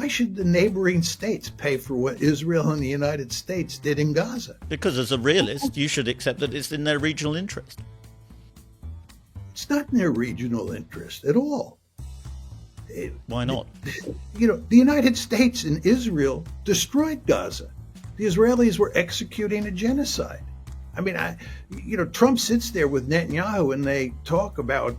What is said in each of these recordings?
why should the neighboring states pay for what Israel and the United States did in Gaza? Because as a realist, you should accept that it's in their regional interest. It's not in their regional interest at all. Why not? The United States and Israel destroyed Gaza. The Israelis were executing a genocide. I mean, Trump sits there with Netanyahu and they talk about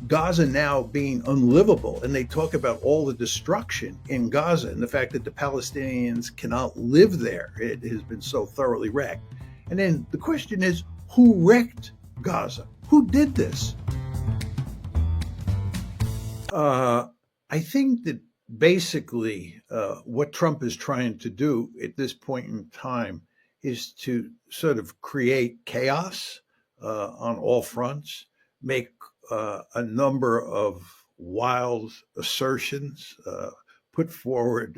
Gaza now being unlivable, and they talk about all the destruction in Gaza and the fact that the Palestinians cannot live there. It has been so thoroughly wrecked. And then the question is, who wrecked Gaza? Who did this? I think that basically what Trump is trying to do at this point in time is to sort of create chaos on all fronts, make a number of wild assertions, put forward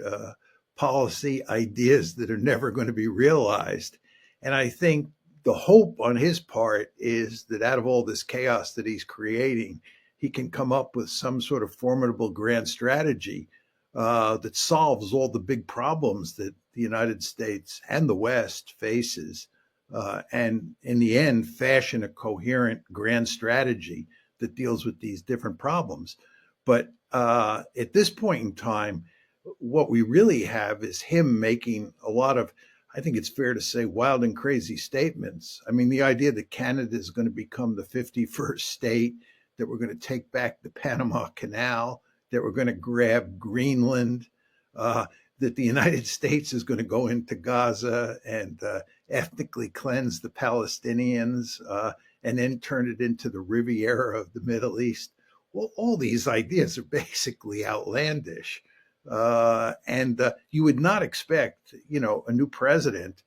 policy ideas that are never going to be realized. And I think the hope on his part is that out of all this chaos that he's creating, he can come up with some sort of formidable grand strategy that solves all the big problems that the United States and the West faces, and in the end, fashion a coherent grand strategy that deals with these different problems. But at this point in time, what we really have is him making a lot of, I think it's fair to say, wild and crazy statements. I mean, the idea that Canada is going to become the 51st state, that we're going to take back the Panama Canal, that we're going to grab Greenland, that the United States is going to go into Gaza and ethnically cleanse the Palestinians and then turn it into the Riviera of the Middle East. Well, all these ideas are basically outlandish. And you would not expect, a new president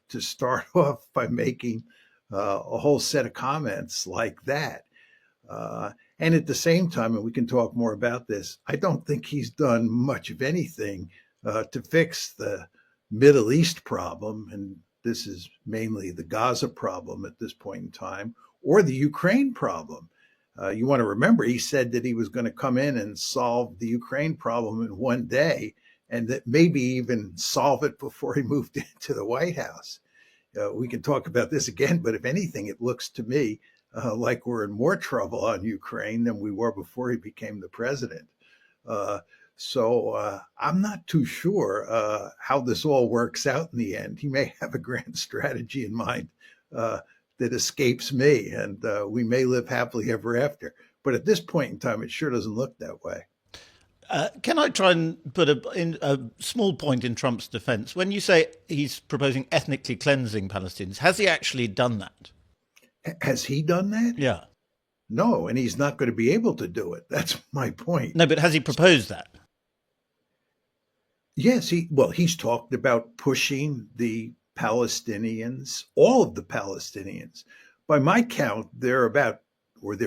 to start off by making a whole set of comments like that. And at the same time, and we can talk more about this, I don't think he's done much of anything to fix the Middle East problem. And this is mainly the Gaza problem at this point in time, or the Ukraine problem. You want to remember, he said that he was going to come in and solve the Ukraine problem in one day, and that maybe even solve it before he moved into the White House. We can talk about this again, but if anything, it looks to me like we're in more trouble on Ukraine than we were before he became the president. So I'm not too sure how this all works out in the end. He may have a grand strategy in mind that escapes me, and we may live happily ever after. But at this point in time, it sure doesn't look that way. Can I try and put a small point in Trump's defense? When you say he's proposing ethnically cleansing Palestinians, has he actually done that? Has he done that? Yeah. No, and he's not going to be able to do it. That's my point. No, but has he proposed that? Yes, he's talked about pushing the Palestinians, all of the Palestinians. By my count, there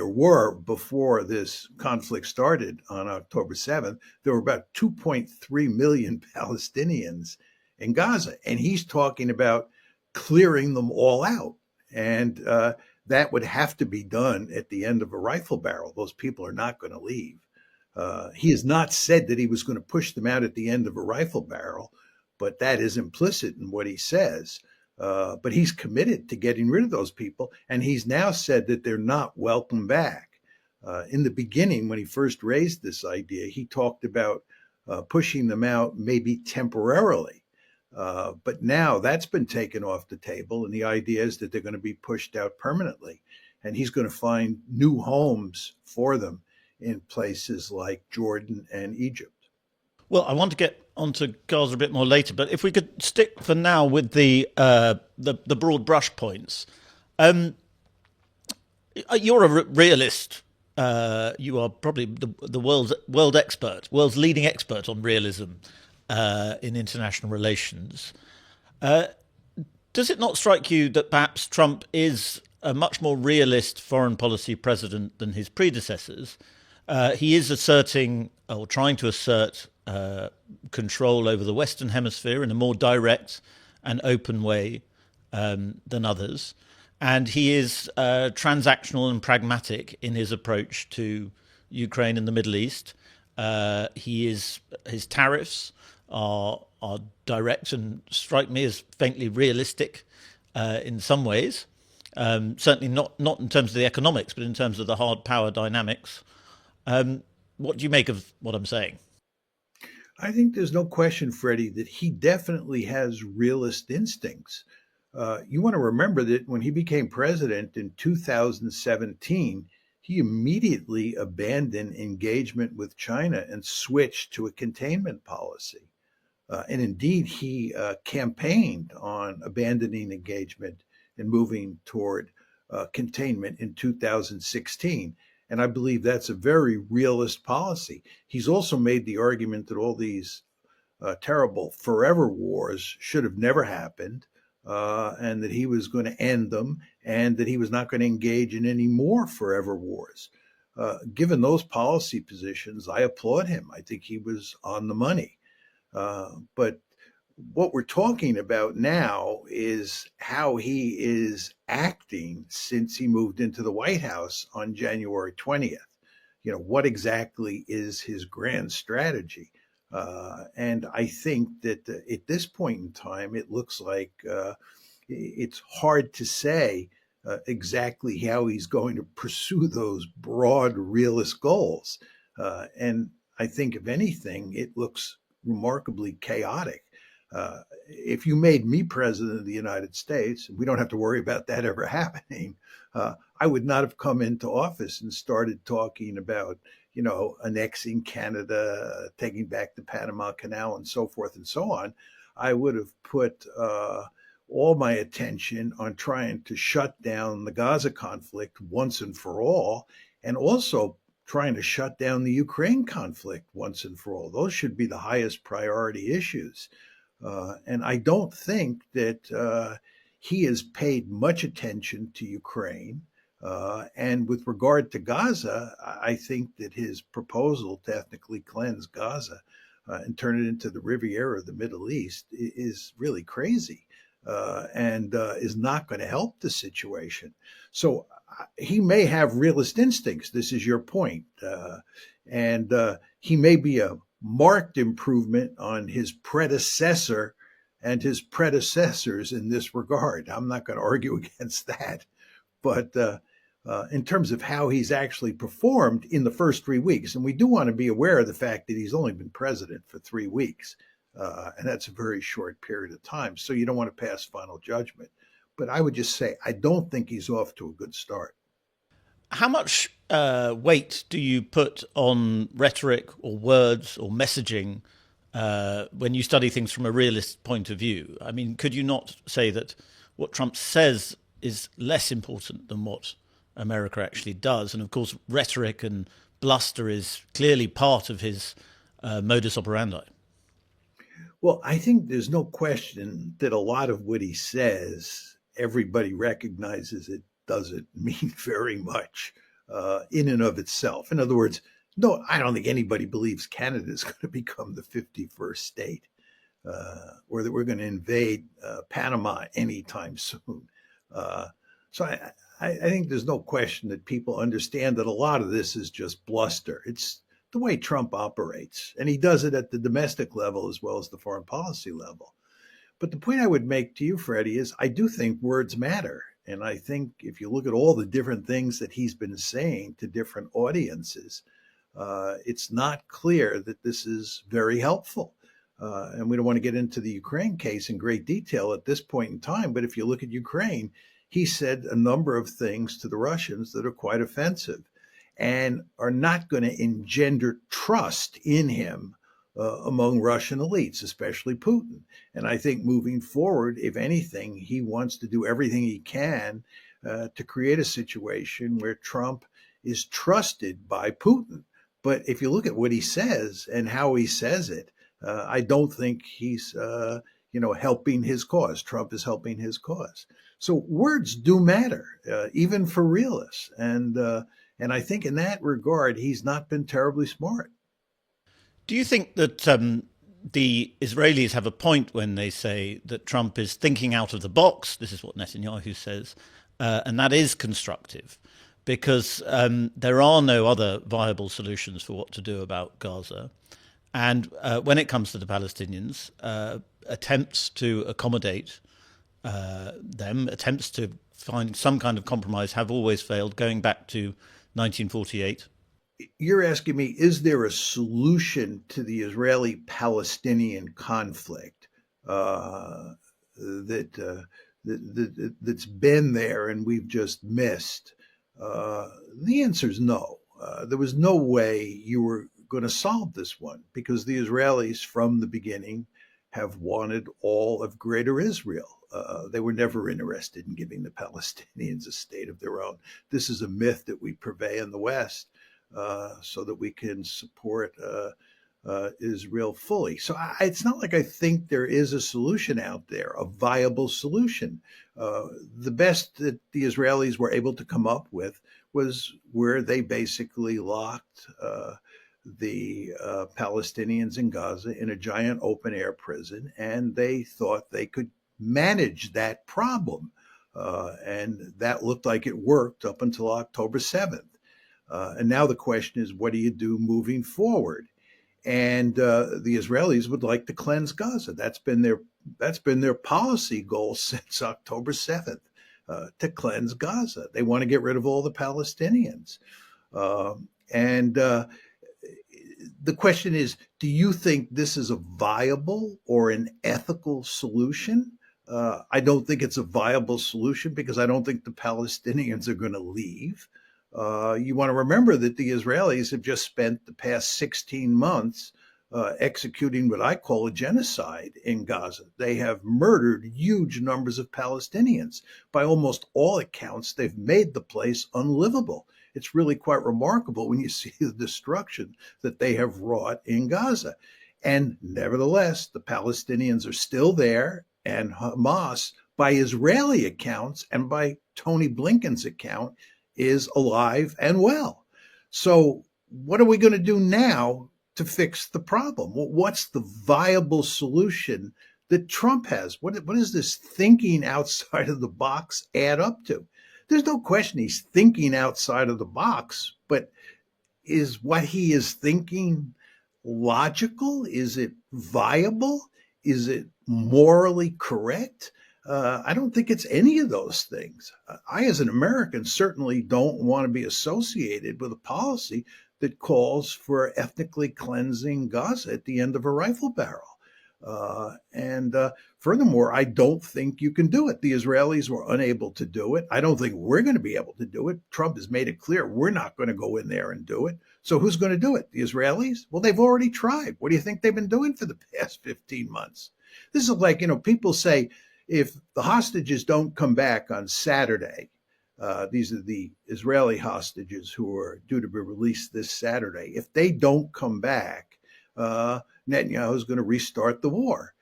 were, before this conflict started on October 7th, there were about 2.3 million Palestinians in Gaza. And he's talking about clearing them all out. And that would have to be done at the end of a rifle barrel. Those people are not going to leave. He has not said that he was going to push them out at the end of a rifle barrel, but that is implicit in what he says. But he's committed to getting rid of those people, and he's now said that they're not welcome back. In the beginning, when he first raised this idea, he talked about pushing them out maybe temporarily. But now that's been taken off the table, and the idea is that they're going to be pushed out permanently, and he's going to find new homes for them in places like Jordan and Egypt. Well, I want to get onto Gaza a bit more later, but if we could stick for now with the broad brush points. You're a realist. You are probably the world's leading expert on realism in international relations. Does it not strike you that perhaps Trump is a much more realist foreign policy president than his predecessors? He is asserting, or trying to assert, control over the Western Hemisphere in a more direct and open way than others. And he is transactional and pragmatic in his approach to Ukraine and the Middle East. His tariffs are direct and strike me as faintly realistic in some ways. Certainly not in terms of the economics, but in terms of the hard power dynamics. What do you make of what I'm saying? I think there's no question, Freddie, that he definitely has realist instincts. You want to remember that when he became president in 2017, he immediately abandoned engagement with China and switched to a containment policy. And indeed, he campaigned on abandoning engagement and moving toward containment in 2016. And I believe that's a very realist policy. He's also made the argument that all these terrible forever wars should have never happened, and that he was going to end them, and that he was not going to engage in any more forever wars. Given those policy positions, I applaud him. I think he was on the money. But what we're talking about now is how he is acting since he moved into the White House on January 20th. What exactly is his grand strategy? And I think that at this point in time, it looks like it's hard to say exactly how he's going to pursue those broad realist goals. And I think, if anything, it looks remarkably chaotic. If you made me president of the United States, we don't have to worry about that ever happening, I would not have come into office and started talking about, annexing Canada, taking back the Panama Canal, and so forth and so on. I would have put all my attention on trying to shut down the Gaza conflict once and for all, and also trying to shut down the Ukraine conflict once and for all. Those should be the highest priority issues. And I don't think that he has paid much attention to Ukraine. And with regard to Gaza, I think that his proposal to ethnically cleanse Gaza and turn it into the Riviera of the Middle East is really crazy, and is not going to help the situation. So he may have realist instincts. This is your point. And he may be a marked improvement on his predecessor and his predecessors in this regard. I'm not going to argue against that. But in terms of how he's actually performed in the first 3 weeks, and we do want to be aware of the fact that he's only been president for 3 weeks, and that's a very short period of time. So you don't want to pass final judgment. But I would just say, I don't think he's off to a good start. How much weight do you put on rhetoric or words or messaging when you study things from a realist point of view? I mean, could you not say that what Trump says is less important than what America actually does? And of course, rhetoric and bluster is clearly part of his modus operandi. Well, I think there's no question that a lot of what he says, everybody recognizes it doesn't mean very much in and of itself. In other words, no, I don't think anybody believes Canada is going to become the 51st state, or that we're going to invade Panama anytime soon. So I think there's no question that people understand that a lot of this is just bluster. It's the way Trump operates, and he does it at the domestic level as well as the foreign policy level. But the point I would make to you, Freddie, is I do think words matter. And I think if you look at all the different things that he's been saying to different audiences, it's not clear that this is very helpful. And we don't want to get into the Ukraine case in great detail at this point in time. But if you look at Ukraine, he said a number of things to the Russians that are quite offensive and are not going to engender trust in him among Russian elites, especially Putin. And I think moving forward, if anything, he wants to do everything he can to create a situation where Trump is trusted by Putin. But if you look at what he says and how he says it, I don't think he's helping his cause. Trump is helping his cause. So words do matter, even for realists. And I think in that regard, he's not been terribly smart. Do you think that the Israelis have a point when they say that Trump is thinking out of the box? This is what Netanyahu says, and that is constructive. because there are no other viable solutions for what to do about Gaza. And when it comes to the Palestinians, attempts to accommodate them, attempts to find some kind of compromise have always failed, going back to 1948. You're asking me, is there a solution to the Israeli-Palestinian conflict that's been there and we've just missed? The answer is no. There was no way you were going to solve this one because the Israelis from the beginning have wanted all of Greater Israel. They were never interested in giving the Palestinians a state of their own. This is a myth that we purvey in the West so that we can support Israel fully. So it's not like I think there is a solution out there, a viable solution. The best that the Israelis were able to come up with was where they basically locked the Palestinians in Gaza in a giant open air prison, and they thought they could manage that problem. And that looked like it worked up until October 7th. And now the question is, what do you do moving forward? And the Israelis would like to cleanse Gaza. That's been their policy goal since October 7th, to cleanse Gaza. They want to get rid of all the Palestinians. And the question is, do you think this is a viable or an ethical solution? I don't think it's a viable solution because I don't think the Palestinians are going to leave. You want to remember that the Israelis have just spent the past 16 months executing what I call a genocide in Gaza. They have murdered huge numbers of Palestinians. By almost all accounts, they've made the place unlivable. It's really quite remarkable when you see the destruction that they have wrought in Gaza. And nevertheless, the Palestinians are still there, and Hamas, by Israeli accounts and by Tony Blinken's account, is alive and well. So what are we going to do now to fix the problem? What's the viable solution that Trump has? What is this thinking outside of the box add up to? There's no question he's thinking outside of the box, but is what he is thinking logical? Is it viable? Is it morally correct? I don't think it's any of those things. I, as an American, certainly don't want to be associated with a policy that calls for ethnically cleansing Gaza at the end of a rifle barrel. Furthermore, I don't think you can do it. The Israelis were unable to do it. I don't think we're going to be able to do it. Trump has made it clear we're not going to go in there and do it. So who's going to do it? The Israelis? Well, they've already tried. What do you think they've been doing for the past 15 months? This is like, people say, if the hostages don't come back on Saturday, these are the Israeli hostages who are due to be released this Saturday. If they don't come back, Netanyahu is going to restart the war.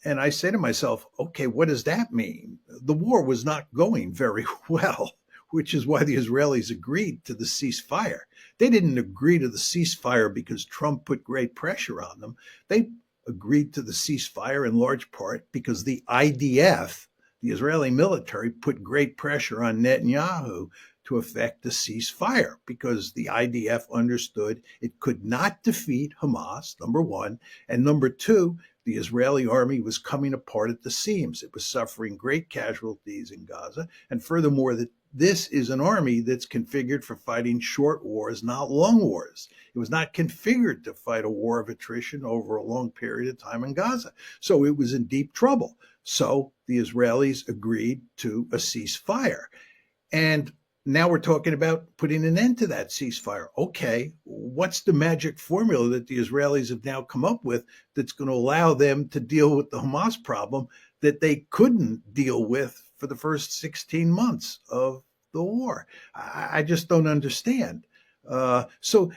And I say to myself, okay, what does that mean? The war was not going very well, which is why the Israelis agreed to the ceasefire. They didn't agree to the ceasefire because Trump put great pressure on them. They agreed to the ceasefire in large part because the IDF, the Israeli military, put great pressure on Netanyahu to effect a ceasefire because the IDF understood it could not defeat Hamas, number one, and number two, the Israeli army was coming apart at the seams. It was suffering great casualties in Gaza, and furthermore, that this is an army that's configured for fighting short wars, not long wars. It was not configured to fight a war of attrition over a long period of time in Gaza. So it was in deep trouble. So the Israelis agreed to a ceasefire. And now we're talking about putting an end to that ceasefire. Okay, what's the magic formula that the Israelis have now come up with that's going to allow them to deal with the Hamas problem that they couldn't deal with for the first 16 months of the war? I just don't understand. So,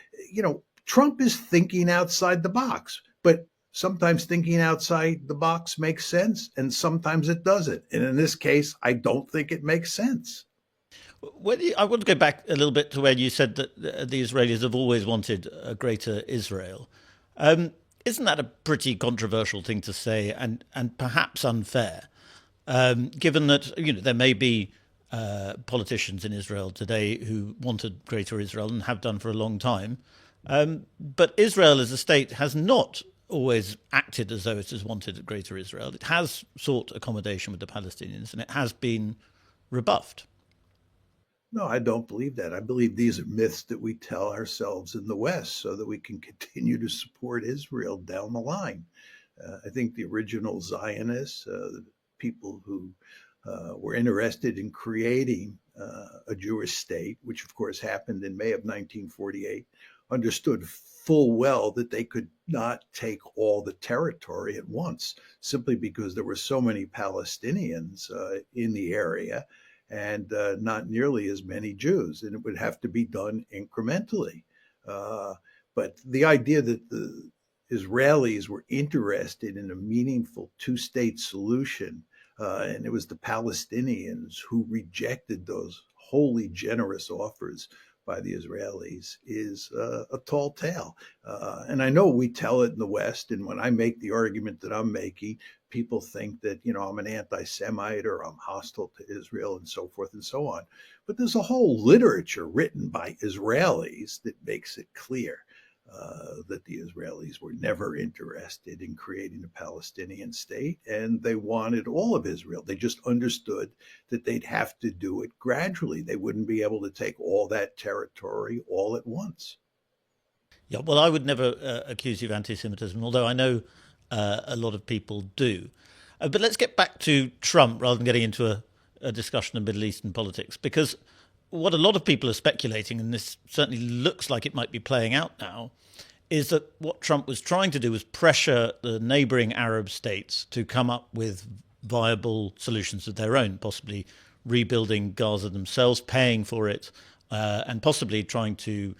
Trump is thinking outside the box, but sometimes thinking outside the box makes sense and sometimes it doesn't. And in this case, I don't think it makes sense. I want to go back a little bit to where you said that the Israelis have always wanted a greater Israel. Isn't that a pretty controversial thing to say and perhaps unfair, given that there may be politicians in Israel today who wanted Greater Israel and have done for a long time. But Israel as a state has not always acted as though it has wanted Greater Israel. It has sought accommodation with the Palestinians, and it has been rebuffed. No, I don't believe that. I believe these are myths that we tell ourselves in the West so that we can continue to support Israel down the line. I think the original Zionists, the people who were interested in creating a Jewish state, which of course happened in May of 1948, understood full well that they could not take all the territory at once, simply because there were so many Palestinians in the area and not nearly as many Jews, and it would have to be done incrementally. But the idea that the Israelis were interested in a meaningful two-state solution, and it was the Palestinians who rejected those wholly generous offers by the Israelis, is a tall tale. And I know we tell it in the West, and when I make the argument that I'm making, people think that, I'm an anti-Semite or I'm hostile to Israel and so forth and so on. But there's a whole literature written by Israelis that makes it clear that the Israelis were never interested in creating a Palestinian state, and they wanted all of Israel. They just understood that they'd have to do it gradually. They wouldn't be able to take all that territory all at once. Yeah, well, I would never accuse you of anti-Semitism, although I know a lot of people do. But let's get back to Trump rather than getting into a discussion of Middle Eastern politics, because what a lot of people are speculating, and this certainly looks like it might be playing out now, is that what Trump was trying to do was pressure the neighboring Arab states to come up with viable solutions of their own, possibly rebuilding Gaza themselves, paying for it, and possibly trying to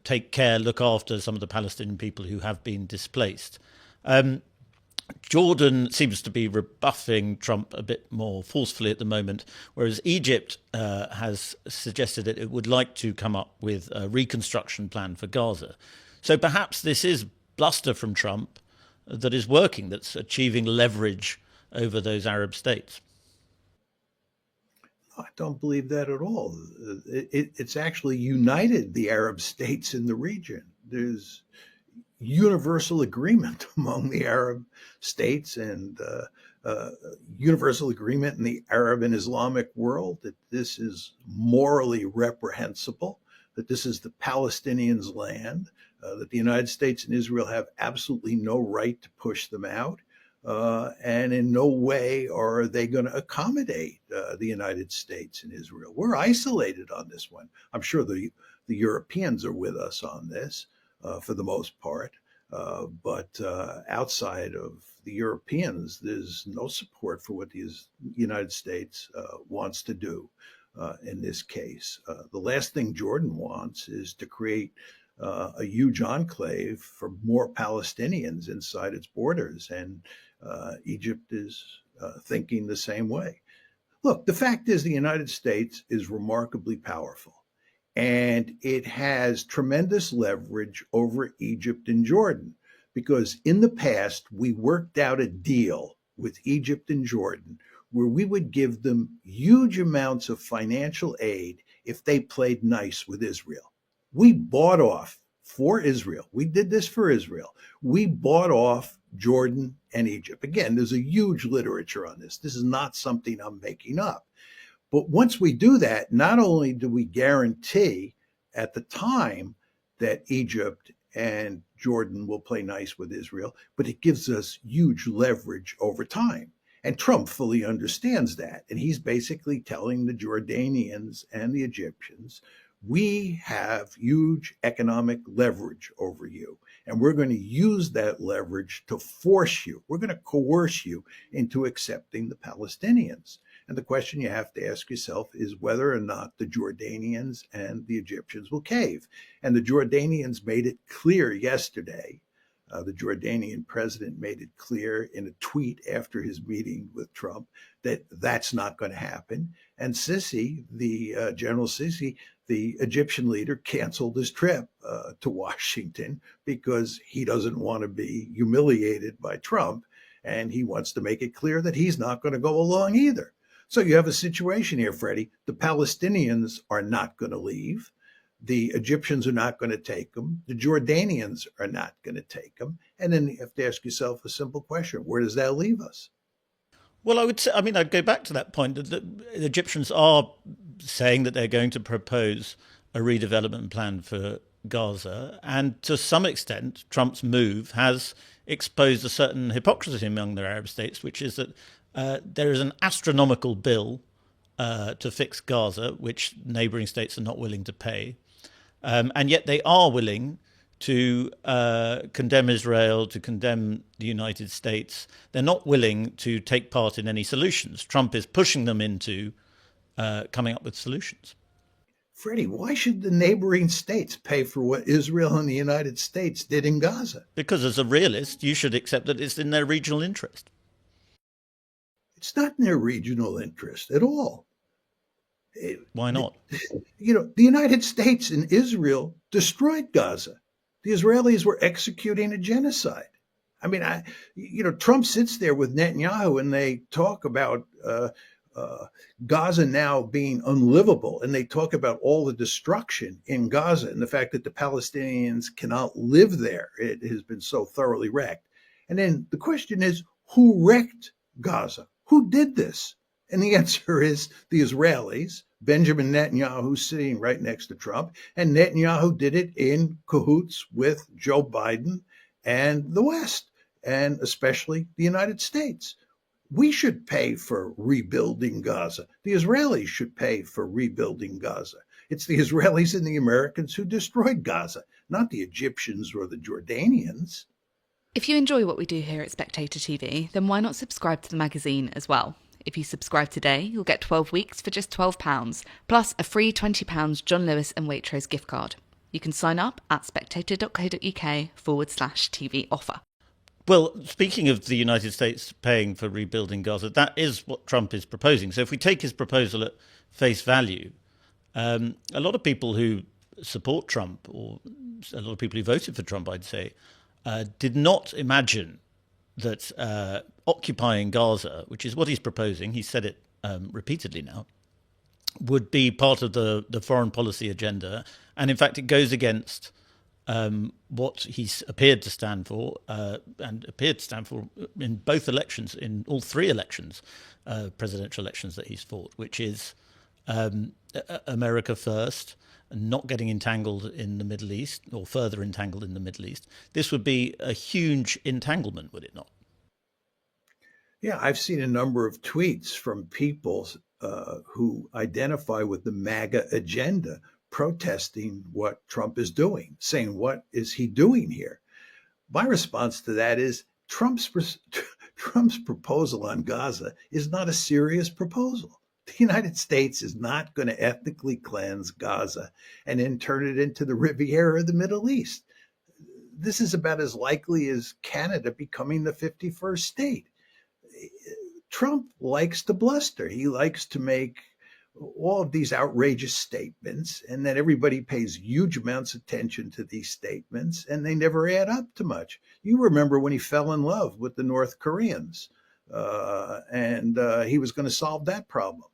take care, look after some of the Palestinian people who have been displaced. Jordan seems to be rebuffing Trump a bit more forcefully at the moment, whereas Egypt has suggested that it would like to come up with a reconstruction plan for Gaza. So perhaps this is bluster from Trump that is working, that's achieving leverage over those Arab states. I don't believe that at all. It's actually united the Arab states in the region. There's universal agreement among the Arab states and universal agreement in the Arab and Islamic world that this is morally reprehensible, that this is the Palestinians' land, that the United States and Israel have absolutely no right to push them out. And in no way are they going to accommodate the United States and Israel. We're isolated on this one. I'm sure the Europeans are with us on this for the most part. But outside of the Europeans, there's no support for what the United States wants to do in this case. The last thing Jordan wants is to create a huge enclave for more Palestinians inside its borders. And Egypt is thinking the same way. Look, the fact is the United States is remarkably powerful, and it has tremendous leverage over Egypt and Jordan, because in the past, we worked out a deal with Egypt and Jordan where we would give them huge amounts of financial aid if they played nice with Israel. We bought off for Israel. We did this for Israel. We bought off Jordan and Egypt. Again, there's a huge literature on this. This is not something I'm making up. But once we do that, not only do we guarantee at the time that Egypt and Jordan will play nice with Israel, but it gives us huge leverage over time. And Trump fully understands that. And he's basically telling the Jordanians and the Egyptians, we have huge economic leverage over you, and we're going to use that leverage to force you. We're going to coerce you into accepting the Palestinians. And the question you have to ask yourself is whether or not the Jordanians and the Egyptians will cave. And the Jordanians made it clear yesterday. The Jordanian president made it clear in a tweet after his meeting with Trump that that's not going to happen. And Sisi, the General Sisi, the Egyptian leader, canceled his trip to Washington because he doesn't want to be humiliated by Trump. And he wants to make it clear that he's not going to go along either. So you have a situation here, Freddie. The Palestinians are not going to leave. The Egyptians are not going to take them. The Jordanians are not going to take them. And then you have to ask yourself a simple question. Where does that leave us? Well, I would say, I'd go back to that point that the Egyptians are saying that they're going to propose a redevelopment plan for Gaza. And to some extent, Trump's move has exposed a certain hypocrisy among the Arab states, which is that there is an astronomical bill to fix Gaza, which neighboring states are not willing to pay. And yet they are willing to condemn Israel, to condemn the United States. They're not willing to take part in any solutions. Trump is pushing them into coming up with solutions. Freddie, why should the neighboring states pay for what Israel and the United States did in Gaza? Because as a realist, you should accept that it's in their regional interest. It's not in their regional interest at all. Why not? The United States and Israel destroyed Gaza. The Israelis were executing a genocide. Trump sits there with Netanyahu and they talk about Gaza now being unlivable. And they talk about all the destruction in Gaza and the fact that the Palestinians cannot live there. It has been so thoroughly wrecked. And then the question is, who wrecked Gaza? Who did this? And the answer is the Israelis, Benjamin Netanyahu sitting right next to Trump. And Netanyahu did it in cahoots with Joe Biden and the West, and especially the United States. We should pay for rebuilding Gaza. The Israelis should pay for rebuilding Gaza. It's the Israelis and the Americans who destroyed Gaza, not the Egyptians or the Jordanians. If you enjoy what we do here at Spectator TV, then why not subscribe to the magazine as well? If you subscribe today, you'll get 12 weeks for just £12, plus a free £20 John Lewis and Waitrose gift card. You can sign up at spectator.co.uk/TV offer. Well, speaking of the United States paying for rebuilding Gaza, that is what Trump is proposing. So if we take his proposal at face value, a lot of people who support Trump, or a lot of people who voted for Trump, I'd say, did not imagine that occupying Gaza, which is what he's proposing, he said it repeatedly now, would be part of the foreign policy agenda. And in fact, it goes against what he's appeared to stand for, and appeared to stand for in both elections, in all three elections, presidential elections that he's fought, which is America first, not getting entangled in the Middle East, or further entangled in the Middle East. This would be a huge entanglement, would it not? Yeah, I've seen a number of tweets from people who identify with the MAGA agenda, protesting what Trump is doing, saying, what is he doing here? My response to that is Trump's proposal on Gaza is not a serious proposal. The United States is not going to ethnically cleanse Gaza and then turn it into the Riviera of the Middle East. This is about as likely as Canada becoming the 51st state. Trump likes to bluster. He likes to make all of these outrageous statements, and then everybody pays huge amounts of attention to these statements, and they never add up to much. You remember when he fell in love with the North Koreans, and he was going to solve that problem.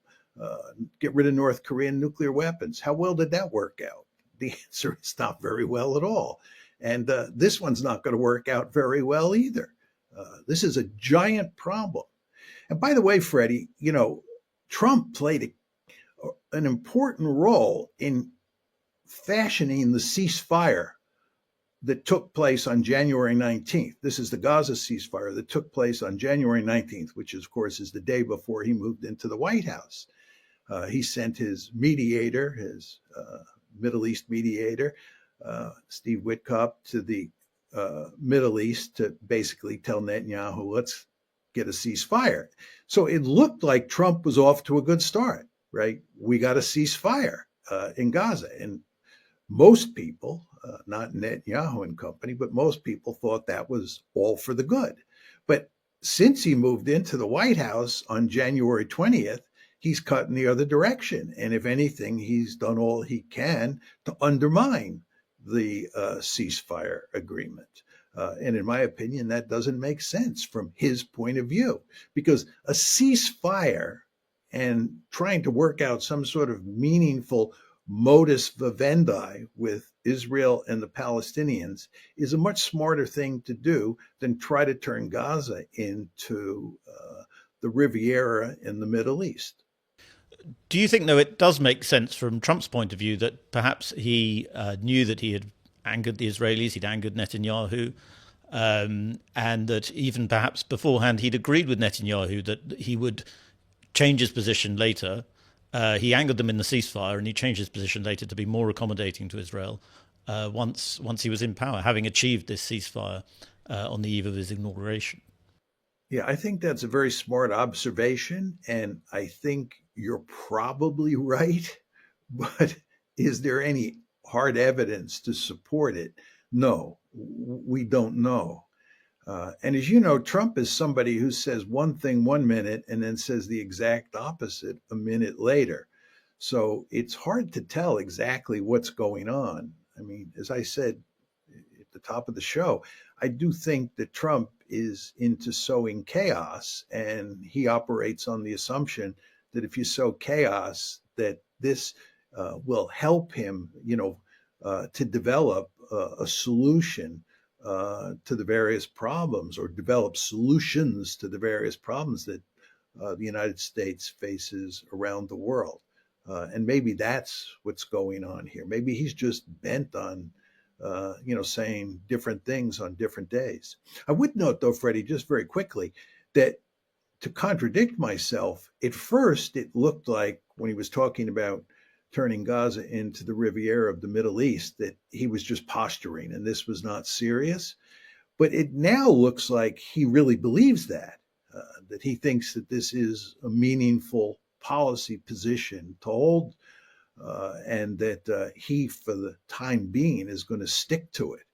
Get rid of North Korean nuclear weapons. How well did that work out? The answer is not very well at all. And this one's not going to work out very well either. This is a giant problem. And by the way, Freddie, Trump played an important role in fashioning the ceasefire that took place on January 19th. This is the Gaza ceasefire that took place on January 19th, which, of course, is the day before he moved into the White House. He sent his mediator, his Middle East mediator, Steve Witkoff, to the Middle East to basically tell Netanyahu, let's get a ceasefire. So it looked like Trump was off to a good start, right? We got a ceasefire in Gaza. And most people, not Netanyahu and company, but most people thought that was all for the good. But since he moved into the White House on January 20th, he's cut in the other direction. And if anything, he's done all he can to undermine the ceasefire agreement. And in my opinion, that doesn't make sense from his point of view, because a ceasefire and trying to work out some sort of meaningful modus vivendi with Israel and the Palestinians is a much smarter thing to do than try to turn Gaza into the Riviera in the Middle East. Do you think, though, it does make sense from Trump's point of view that perhaps he knew that he had angered the Israelis, he'd angered Netanyahu, and that even perhaps beforehand he'd agreed with Netanyahu that he would change his position later? He angered them in the ceasefire, and he changed his position later to be more accommodating to Israel once he was in power, having achieved this ceasefire on the eve of his inauguration. Yeah, I think that's a very smart observation, and I think you're probably right. But is there any hard evidence to support it? No, we don't know. And as you know, Trump is somebody who says one thing 1 minute and then says the exact opposite a minute later. So it's hard to tell exactly what's going on. I mean, as I said at the top of the show, I do think that Trump is into sowing chaos, and he operates on the assumption that if you sow chaos, that this will help him, to develop a solution to the various problems, or develop solutions to the various problems that the United States faces around the world. And maybe that's what's going on here. Maybe he's just bent on, saying different things on different days. I would note, though, Freddie, just very quickly, that to contradict myself, at first it looked like when he was talking about turning Gaza into the Riviera of the Middle East, that he was just posturing and this was not serious. But it now looks like he really believes that he thinks that this is a meaningful policy position to hold, and that he, for the time being, is going to stick to it.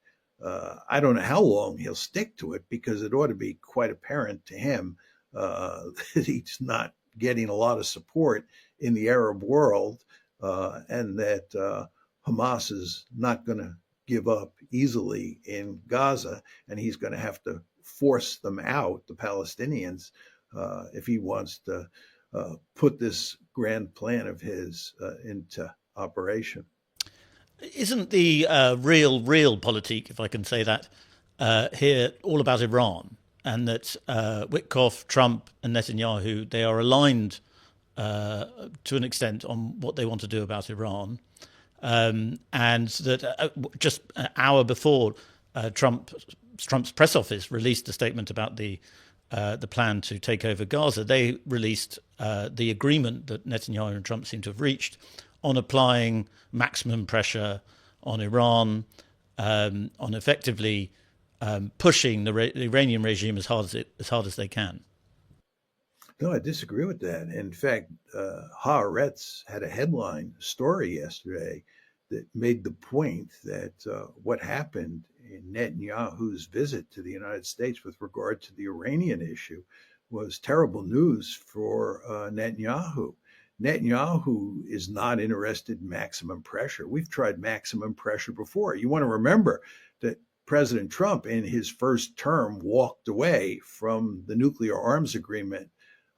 I don't know how long he'll stick to it, because it ought to be quite apparent to him that he's not getting a lot of support in the Arab world, and that Hamas is not going to give up easily in Gaza, and he's going to have to force them out, the Palestinians, if he wants to put this grand plan of his into operation. Isn't the real politique, if I can say that, here all about Iran, and that Witkoff, Trump, and Netanyahu, they are aligned to an extent on what they want to do about Iran, and that just an hour before Trump's press office released a statement about the plan to take over Gaza, they released the agreement that Netanyahu and Trump seem to have reached on applying maximum pressure on Iran, on effectively pushing the Iranian regime as hard as they can. No, I disagree with that. In fact, Haaretz had a headline story yesterday that made the point that what happened in Netanyahu's visit to the United States with regard to the Iranian issue was terrible news for Netanyahu. Netanyahu is not interested in maximum pressure. We've tried maximum pressure before. You want to remember that President Trump, in his first term, walked away from the nuclear arms agreement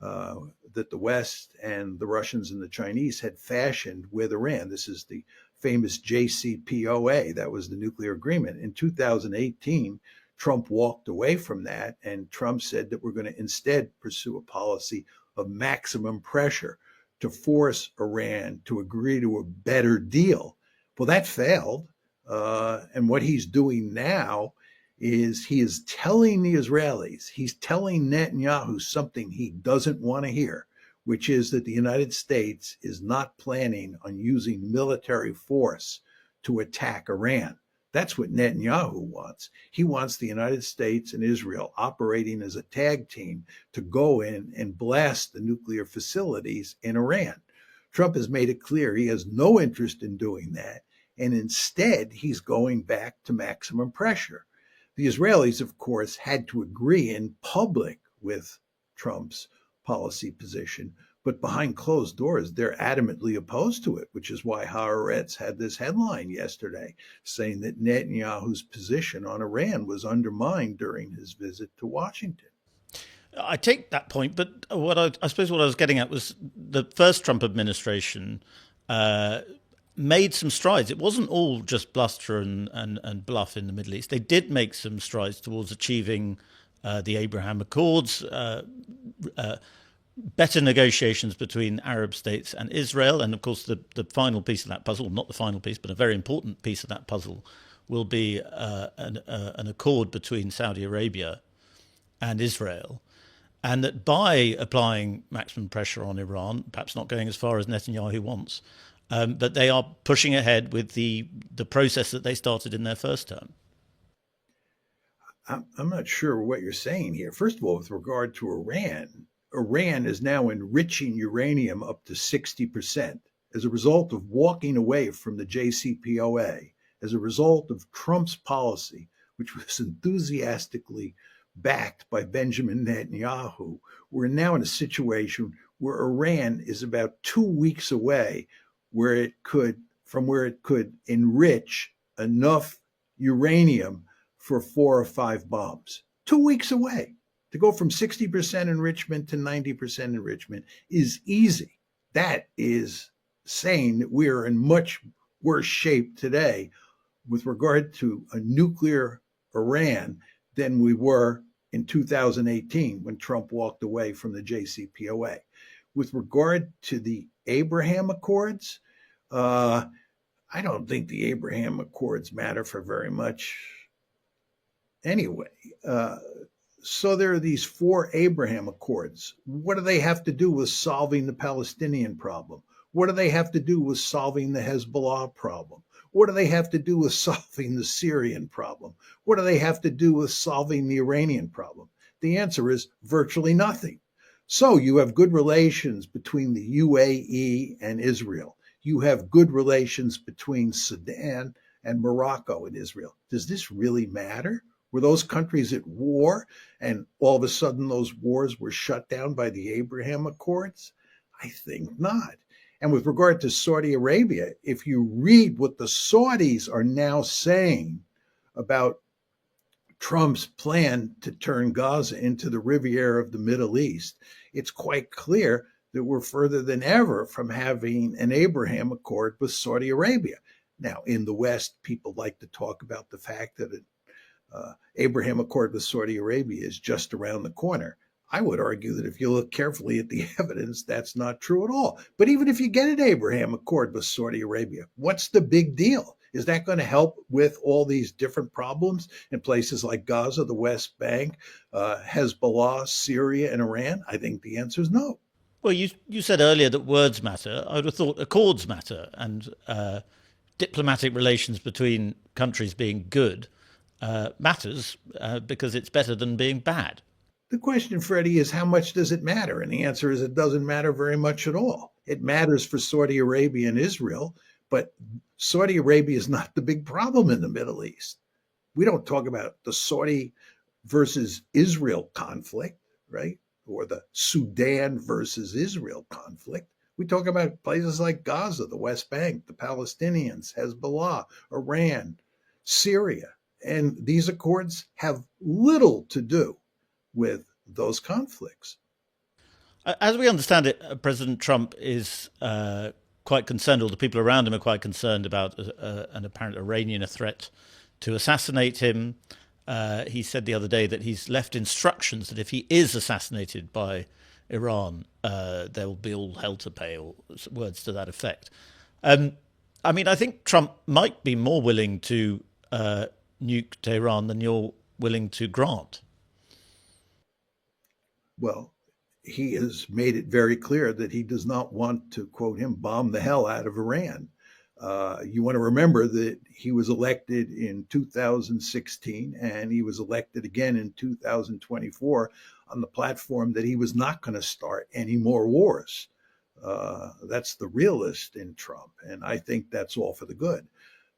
that the West and the Russians and the Chinese had fashioned with Iran. This is the famous JCPOA. That was the nuclear agreement. In 2018, Trump walked away from that, and Trump said that we're going to instead pursue a policy of maximum pressure to force Iran to agree to a better deal. Well, that failed. And what he's doing now is he is telling the Israelis, he's telling Netanyahu something he doesn't want to hear, which is that the United States is not planning on using military force to attack Iran. That's what Netanyahu wants. He wants the United States and Israel operating as a tag team to go in and blast the nuclear facilities in Iran. Trump has made it clear he has no interest in doing that, and instead he's going back to maximum pressure. The Israelis, of course, had to agree in public with Trump's policy position, but behind closed doors, they're adamantly opposed to it, which is why Haaretz had this headline yesterday saying that Netanyahu's position on Iran was undermined during his visit to Washington. I take that point, but I suppose what I was getting at was the first Trump administration made some strides. It wasn't all just bluster and bluff in the Middle East. They did make some strides towards achieving the Abraham Accords, better negotiations between Arab states and Israel. And of course, the final piece of that puzzle, not the final piece, but a very important piece of that puzzle, will be an accord between Saudi Arabia and Israel. And that by applying maximum pressure on Iran, perhaps not going as far as Netanyahu wants, but they are pushing ahead with the process that they started in their first term. I'm not sure what you're saying here. First of all, with regard to Iran, Iran is now enriching uranium up to 60% as a result of walking away from the JCPOA, as a result of Trump's policy, which was enthusiastically backed by Benjamin Netanyahu. We're now in a situation where Iran is about 2 weeks away from where it could enrich enough uranium for 4 or 5 bombs. 2 weeks away. To go from 60% enrichment to 90% enrichment is easy. That is saying that we are in much worse shape today with regard to a nuclear Iran than we were in 2018 when Trump walked away from the JCPOA. With regard to the Abraham Accords, I don't think the Abraham Accords matter for very much anyway. So there are these 4 Abraham Accords. What do they have to do with solving the Palestinian problem? What do they have to do with solving the Hezbollah problem? What do they have to do with solving the Syrian problem? What do they have to do with solving the Iranian problem? The answer is virtually nothing. So you have good relations between the UAE and Israel. You have good relations between Sudan and Morocco and Israel. Does this really matter? Were those countries at war and all of a sudden those wars were shut down by the Abraham Accords? I think not. And with regard to Saudi Arabia, if you read what the Saudis are now saying about Trump's plan to turn Gaza into the Riviera of the Middle East, it's quite clear that we're further than ever from having an Abraham Accord with Saudi Arabia. Now, in the West, people like to talk about the fact that an Abraham Accord with Saudi Arabia is just around the corner. I would argue that if you look carefully at the evidence, that's not true at all. But even if you get an Abraham Accord with Saudi Arabia, what's the big deal? Is that going to help with all these different problems in places like Gaza, the West Bank, Hezbollah, Syria, and Iran? I think the answer is no. Well, you said earlier that words matter. I would have thought accords matter, and diplomatic relations between countries being good matters because it's better than being bad. The question, Freddie, is how much does it matter? And the answer is it doesn't matter very much at all. It matters for Saudi Arabia and Israel, but Saudi Arabia is not the big problem in the Middle East. We don't talk about the Saudi versus Israel conflict, right? Or the Sudan versus Israel conflict. We talk about places like Gaza, the West Bank, the Palestinians, Hezbollah, Iran, Syria. And these accords have little to do with those conflicts. As we understand it, President Trump is quite concerned, or the people around him are quite concerned about an apparent Iranian threat to assassinate him. He said the other day that he's left instructions that if he is assassinated by Iran, there will be all hell to pay, or words to that effect. I mean, I think Trump might be more willing to nuke Tehran than you're willing to grant. Well, he has made it very clear that he does not want to, quote him, bomb the hell out of Iran. You want to remember that he was elected in 2016 and he was elected again in 2024 on the platform that he was not going to start any more wars. That's the realist in Trump, and I think that's all for the good.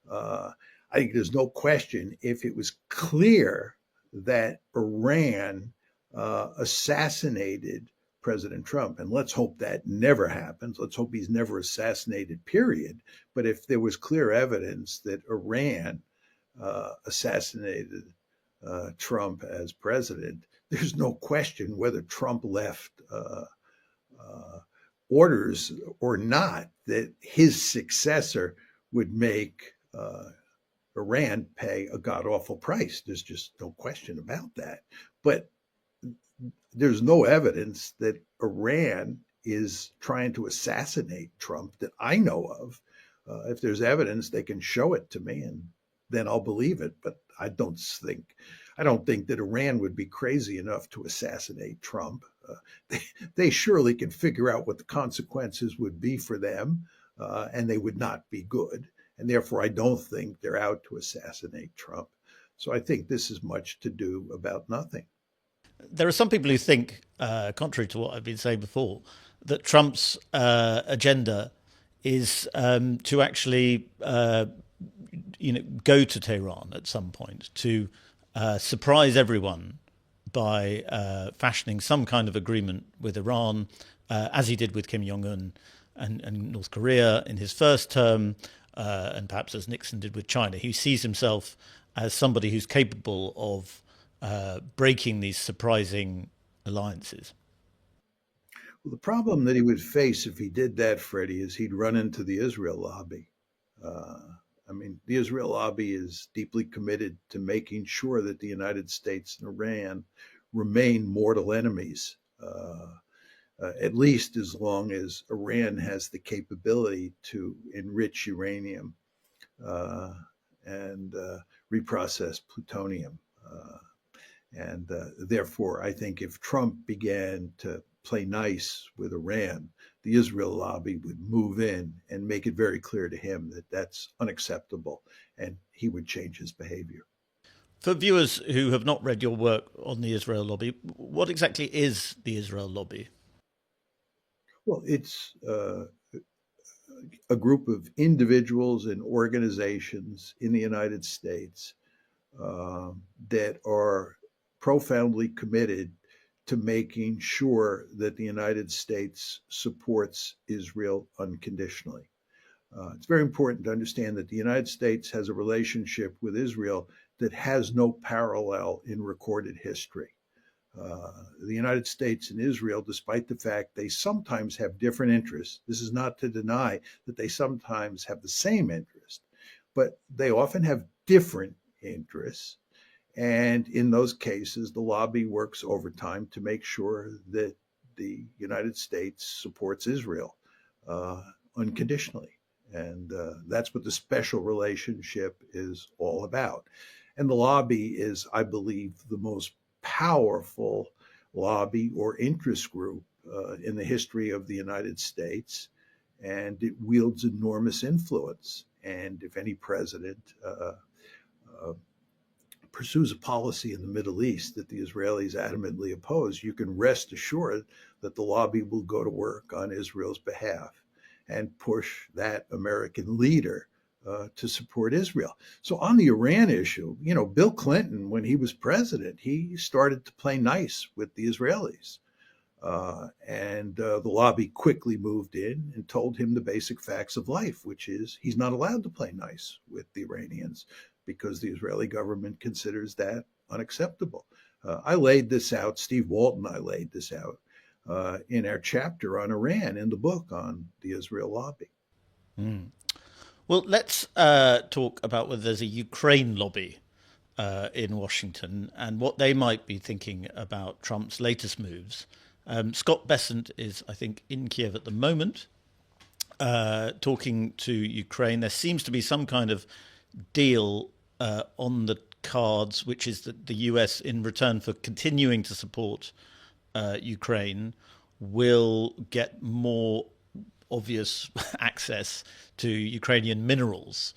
I think there's no question if it was clear that Iran assassinated President Trump, and let's hope that never happens. Let's hope he's never assassinated, period. But if there was clear evidence that Iran assassinated Trump as president, there's no question whether Trump left orders or not that his successor would make Iran pay a god awful price. There's just no question about that. But there's no evidence that Iran is trying to assassinate Trump that I know of. If there's evidence, they can show it to me, and then I'll believe it. But I don't think that Iran would be crazy enough to assassinate Trump. They surely can figure out what the consequences would be for them, and they would not be good. And therefore, I don't think they're out to assassinate Trump. So I think this is much to do about nothing. There are some people who think, contrary to what I've been saying before, that Trump's agenda is to actually, go to Tehran at some point to surprise everyone by fashioning some kind of agreement with Iran, as he did with Kim Jong-un and North Korea in his first term, and perhaps as Nixon did with China. He sees himself as somebody who's capable of breaking these surprising alliances. Well, the problem that he would face if he did that, Freddie, is he'd run into the Israel lobby. The Israel lobby is deeply committed to making sure that the United States and Iran remain mortal enemies, at least as long as Iran has the capability to enrich uranium and reprocess plutonium. And therefore, I think if Trump began to play nice with Iran, the Israel lobby would move in and make it very clear to him that that's unacceptable, and he would change his behavior. For viewers who have not read your work on the Israel lobby, what exactly is the Israel lobby? Well, it's a group of individuals and organizations in the United States that are profoundly committed to making sure that the United States supports Israel unconditionally. It's very important to understand that the United States has a relationship with Israel that has no parallel in recorded history. The United States and Israel, despite the fact they sometimes have different interests, this is not to deny that they sometimes have the same interest, but they often have different interests. And in those cases, the lobby works overtime to make sure that the United States supports Israel unconditionally. And that's what the special relationship is all about. And the lobby is, I believe, the most powerful lobby or interest group in the history of the United States. And it wields enormous influence. And if any president pursues a policy in the Middle East that the Israelis adamantly oppose, you can rest assured that the lobby will go to work on Israel's behalf and push that American leader to support Israel. So on the Iran issue, Bill Clinton, when he was president, he started to play nice with the Israelis. And the lobby quickly moved in and told him the basic facts of life, which is he's not allowed to play nice with the Iranians because the Israeli government considers that unacceptable. I laid this out, Steve Walton and I laid this out in our chapter on Iran in the book on the Israel lobby. Well, let's talk about whether there's a Ukraine lobby in Washington and what they might be thinking about Trump's latest moves. Scott Bessent is, I think, in Kiev at the moment, talking to Ukraine. There seems to be some kind of deal on the cards, which is that the US, in return for continuing to support Ukraine, will get more obvious access to Ukrainian minerals.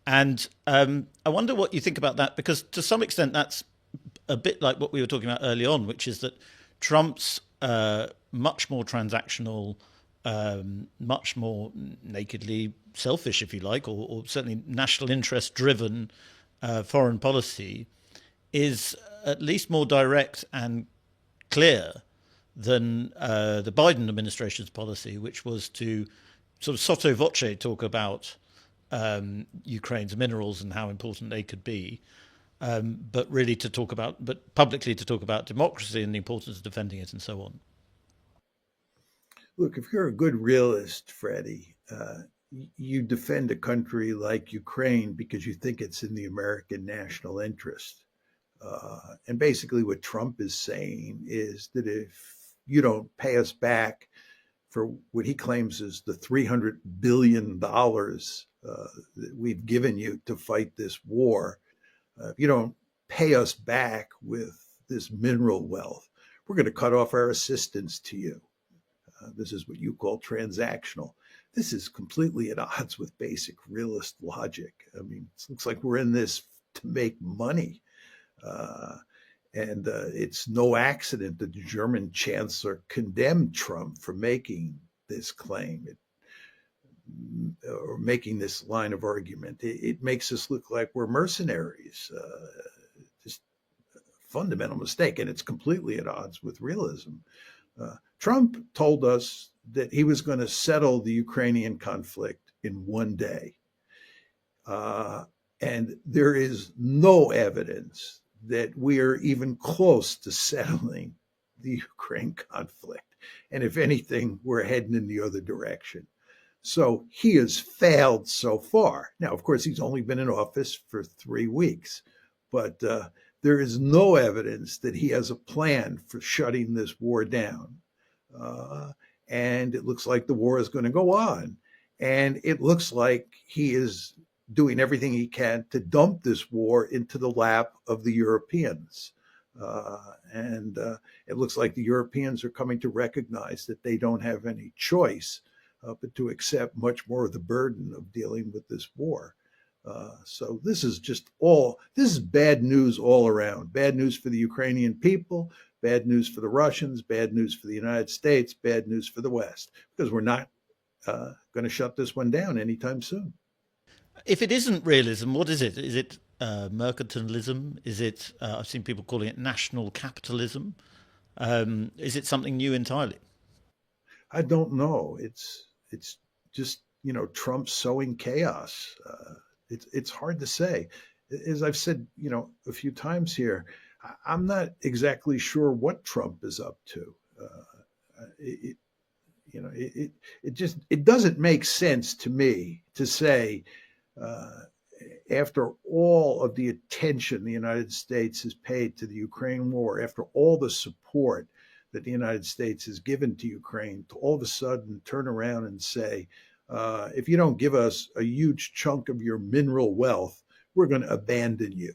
And I wonder what you think about that, because to some extent that's a bit like what we were talking about early on, which is that Trump's much more transactional, much more nakedly selfish, if you like, or certainly national interest driven foreign policy is at least more direct and clear than the Biden administration's policy, which was to sort of sotto voce talk about Ukraine's minerals and how important they could be, but really but publicly to talk about democracy and the importance of defending it and so on. Look, if you're a good realist, Freddie, you defend a country like Ukraine because you think it's in the American national interest. And basically what Trump is saying is that if you don't pay us back for what he claims is the $300 billion that we've given you to fight this war, if you don't pay us back with this mineral wealth, we're going to cut off our assistance to you. This is what you call transactional. This is completely at odds with basic realist logic. I mean, it looks like we're in this to make money. And it's no accident that the German chancellor condemned Trump for making this claim or making this line of argument. It makes us look like we're mercenaries. Just a fundamental mistake, and it's completely at odds with realism. Trump told us that he was going to settle the Ukrainian conflict in one day. And there is no evidence that we are even close to settling the Ukraine conflict. And if anything, we're heading in the other direction. So he has failed so far. Now, of course, he's only been in office for 3 weeks, but there is no evidence that he has a plan for shutting this war down. And it looks like the war is going to go on. And it looks like he is doing everything he can to dump this war into the lap of the Europeans. And it looks like the Europeans are coming to recognize that they don't have any choice but to accept much more of the burden of dealing with this war. So this is bad news all around. Bad news for the Ukrainian people, bad news for the Russians, bad news for the United States, bad news for the West, because we're not going to shut this one down anytime soon. If it isn't realism, what is it? Is it mercantilism? Is it, I've seen people calling it national capitalism. Is it something new entirely? I don't know. It's just, Trump sowing chaos. It's hard to say. As I've said, a few times here, I'm not exactly sure what Trump is up to. It doesn't make sense to me to say, after all of the attention the United States has paid to the Ukraine war, after all the support that the United States has given to Ukraine, to all of a sudden turn around and say, if you don't give us a huge chunk of your mineral wealth, we're going to abandon you.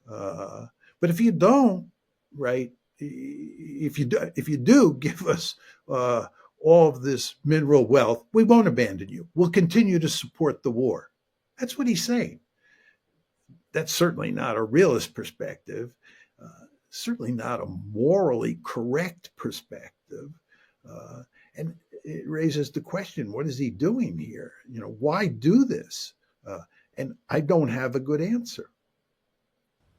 But if you don't, right, if you do give us all of this mineral wealth, we won't abandon you. We'll continue to support the war. That's what he's saying. That's certainly not a realist perspective, certainly not a morally correct perspective. And it raises the question, what is he doing here? Why do this? And I don't have a good answer.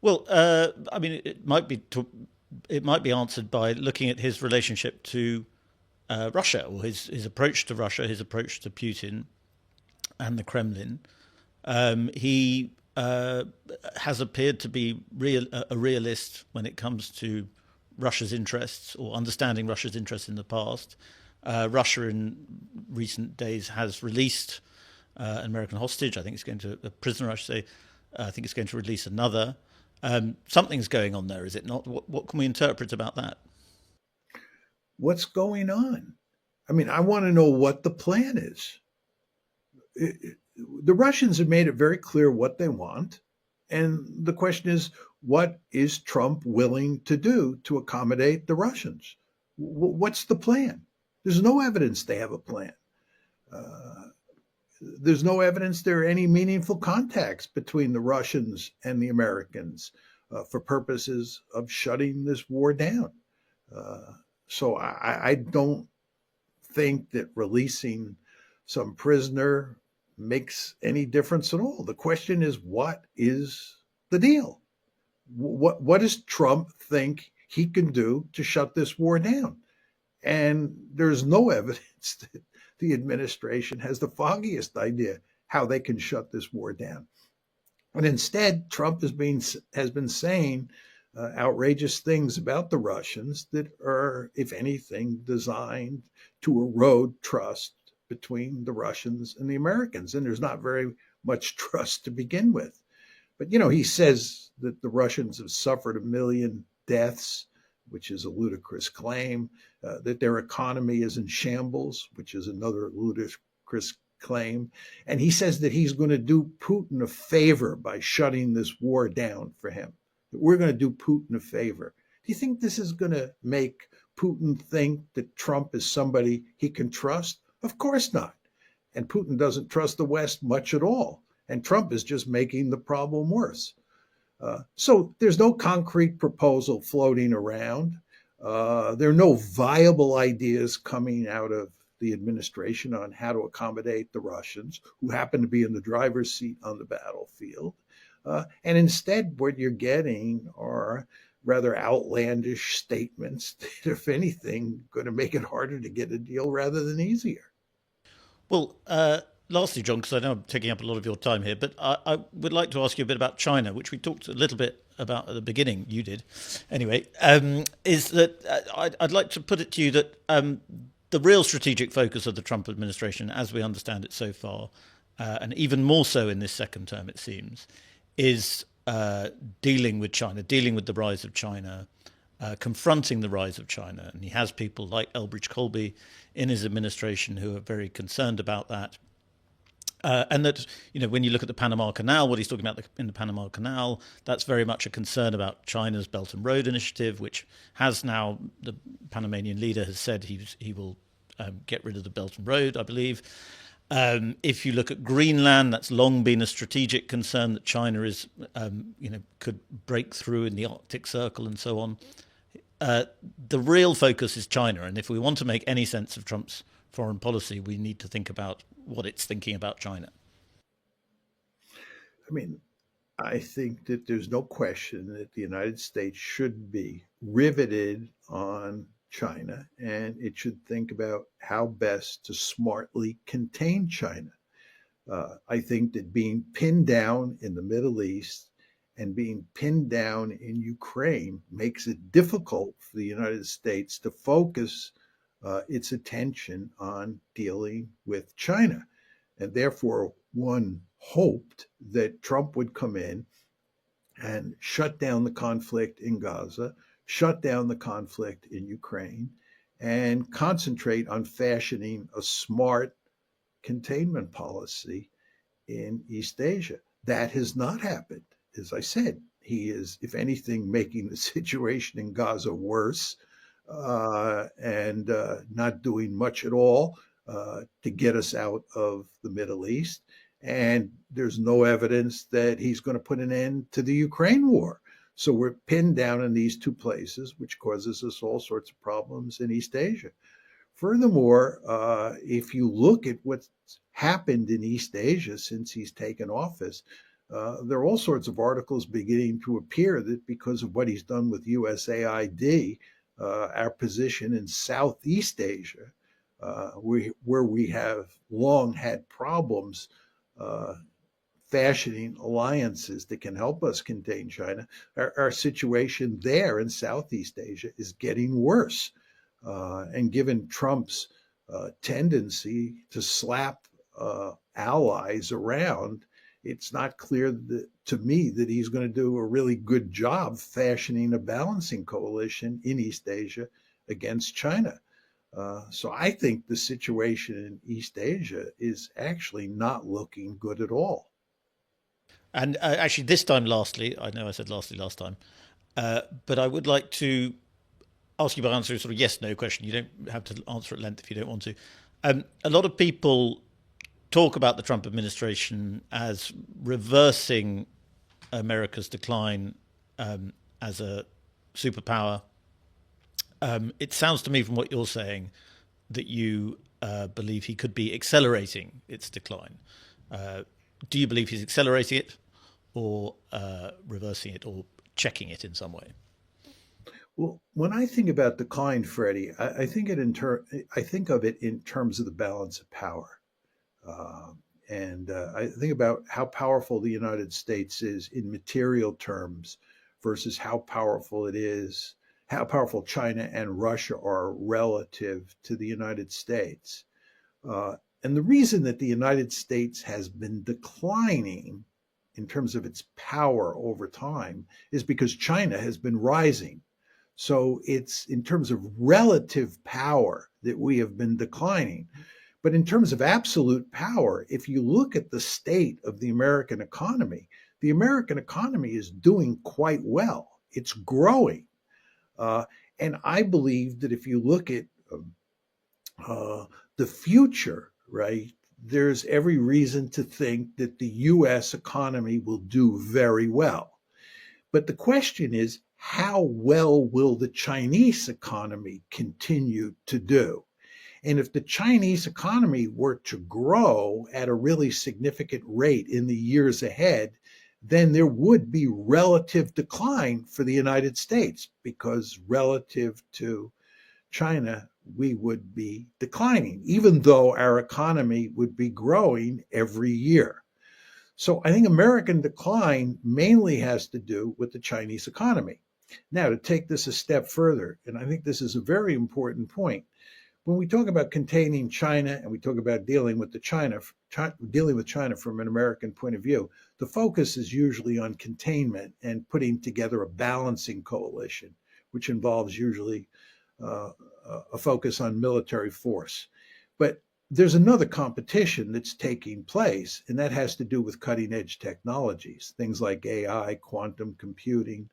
Well, it might be answered by looking at his relationship to Russia, or his approach to Russia, his approach to Putin and the Kremlin. He has appeared to be a realist when it comes to Russia's interests, or understanding Russia's interests in the past. Russia in recent days has released an American hostage. I think it's going to, a prisoner, I should say. I think it's going to release another. Something's going on there, is it not? What can we interpret about that? What's going on? I want to know what the plan is. The Russians have made it very clear what they want. And the question is, what is Trump willing to do to accommodate the Russians? What's the plan? There's no evidence they have a plan. There's no evidence there are any meaningful contacts between the Russians and the Americans for purposes of shutting this war down. So I don't think that releasing some prisoner makes any difference at all. The question is, what is the deal? What does Trump think he can do to shut this war down? And there's no evidence that the administration has the foggiest idea how they can shut this war down. And instead, Trump has been saying outrageous things about the Russians that are, if anything, designed to erode trust between the Russians and the Americans. And there's not very much trust to begin with. But, he says that the Russians have suffered 1 million deaths, which is a ludicrous claim, that their economy is in shambles, which is another ludicrous claim. And he says that he's going to do Putin a favor by shutting this war down for him, that we're going to do Putin a favor. Do you think this is going to make Putin think that Trump is somebody he can trust? Of course not. And Putin doesn't trust the West much at all. And Trump is just making the problem worse. So there's no concrete proposal floating around. There are no viable ideas coming out of the administration on how to accommodate the Russians, who happen to be in the driver's seat on the battlefield. And instead, what you're getting are rather outlandish statements that, if anything, going to make it harder to get a deal rather than easier. Well, lastly, John, because I know I'm taking up a lot of your time here, but I would like to ask you a bit about China, which we talked a little bit about at the beginning. You did. Anyway, is that I'd like to put it to you that the real strategic focus of the Trump administration, as we understand it so far, and even more so in this second term, it seems, is dealing with China, dealing with the rise of China, confronting the rise of China. And he has people like Elbridge Colby in his administration who are very concerned about that. And that, when you look at the Panama Canal, what he's talking about in the Panama Canal, that's very much a concern about China's Belt and Road Initiative, which has now, the Panamanian leader has said he will get rid of the Belt and Road, I believe. If you look at Greenland, that's long been a strategic concern that China is, could break through in the Arctic Circle and so on. The real focus is China. And if we want to make any sense of Trump's foreign policy, we need to think about what it's thinking about China. I think that there's no question that the United States should be riveted on China, and it should think about how best to smartly contain China. I think that being pinned down in the Middle East and being pinned down in Ukraine makes it difficult for the United States to focus its attention on dealing with China. And therefore, one hoped that Trump would come in and shut down the conflict in Gaza, shut down the conflict in Ukraine, and concentrate on fashioning a smart containment policy in East Asia. That has not happened. As I said, he is, if anything, making the situation in Gaza worse. And not doing much at all to get us out of the Middle East. And there's no evidence that he's going to put an end to the Ukraine war. So we're pinned down in these two places, which causes us all sorts of problems in East Asia. Furthermore, if you look at what's happened in East Asia since he's taken office, there are all sorts of articles beginning to appear that because of what he's done with USAID, our position in Southeast Asia, where we have long had problems fashioning alliances that can help us contain China, our situation there in Southeast Asia is getting worse. And given Trump's tendency to slap allies around, it's not clear to me that he's going to do a really good job fashioning a balancing coalition in East Asia against China. So I think the situation in East Asia is actually not looking good at all. And actually, this time, lastly, I know I said lastly last time, but I would like to ask you by answering a sort of yes/no question. You don't have to answer at length if you don't want to. A lot of people talk about the Trump administration as reversing America's decline as a superpower. It sounds to me from what you're saying that you believe he could be accelerating its decline. Do you believe he's accelerating it or reversing it or checking it in some way? Well, when I think about decline, Freddie, I think of it in terms of the balance of power. And I think about how powerful the United States is in material terms versus how powerful it is, how powerful China and Russia are relative to the United States. And the reason that the United States has been declining in terms of its power over time is because China has been rising. So it's in terms of relative power that we have been declining. But in terms of absolute power, if you look at the state of the American economy is doing quite well. It's growing. And I believe that if you look at the future, right, there's every reason to think that the US economy will do very well. But the question is, how well will the Chinese economy continue to do? And if the Chinese economy were to grow at a really significant rate in the years ahead, then there would be relative decline for the United States, because relative to China, we would be declining, even though our economy would be growing every year. So I think American decline mainly has to do with the Chinese economy. Now, to take this a step further, and I think this is a very important point, when we talk about containing China and we talk about dealing with China from an American point of view, the focus is usually on containment and putting together a balancing coalition, which involves usually a focus on military force. But there's another competition that's taking place, and that has to do with cutting edge technologies, things like AI, quantum computing,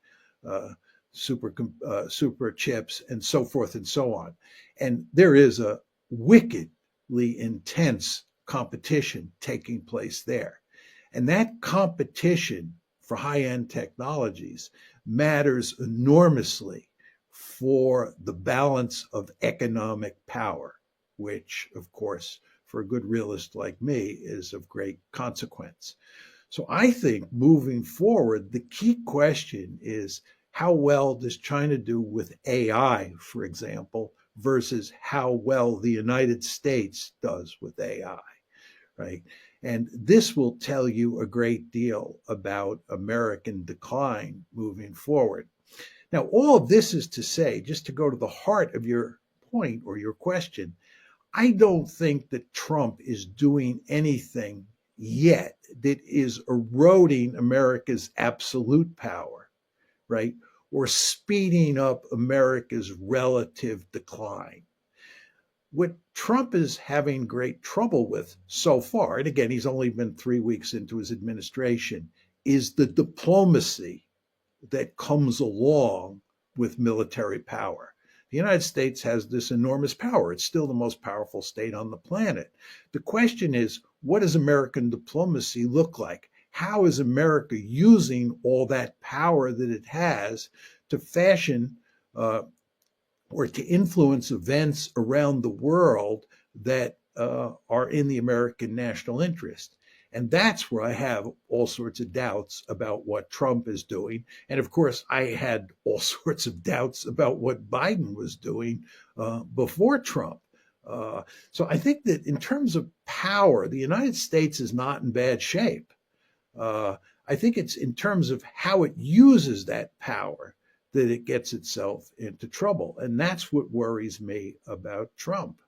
super chips, and so forth and so on. And there is a wickedly intense competition taking place there. And that competition for high-end technologies matters enormously for the balance of economic power, which, of course, for a good realist like me, is of great consequence. So I think moving forward, the key question is, how well does China do with AI, for example, versus how well the United States does with AI, right? And this will tell you a great deal about American decline moving forward. Now, all of this is to say, just to go to the heart of your point or your question, I don't think that Trump is doing anything yet that is eroding America's absolute power, right? Or speeding up America's relative decline. What Trump is having great trouble with so far, and again, he's only been 3 weeks into his administration, is the diplomacy that comes along with military power. The United States has this enormous power. It's still the most powerful state on the planet. The question is, what does American diplomacy look like? How is America using all that power that it has to fashion or to influence events around the world that are in the American national interest? And that's where I have all sorts of doubts about what Trump is doing. And of course, I had all sorts of doubts about what Biden was doing before Trump. So I think that in terms of power, the United States is not in bad shape. I think it's in terms of how it uses that power that it gets itself into trouble. And that's what worries me about Trump.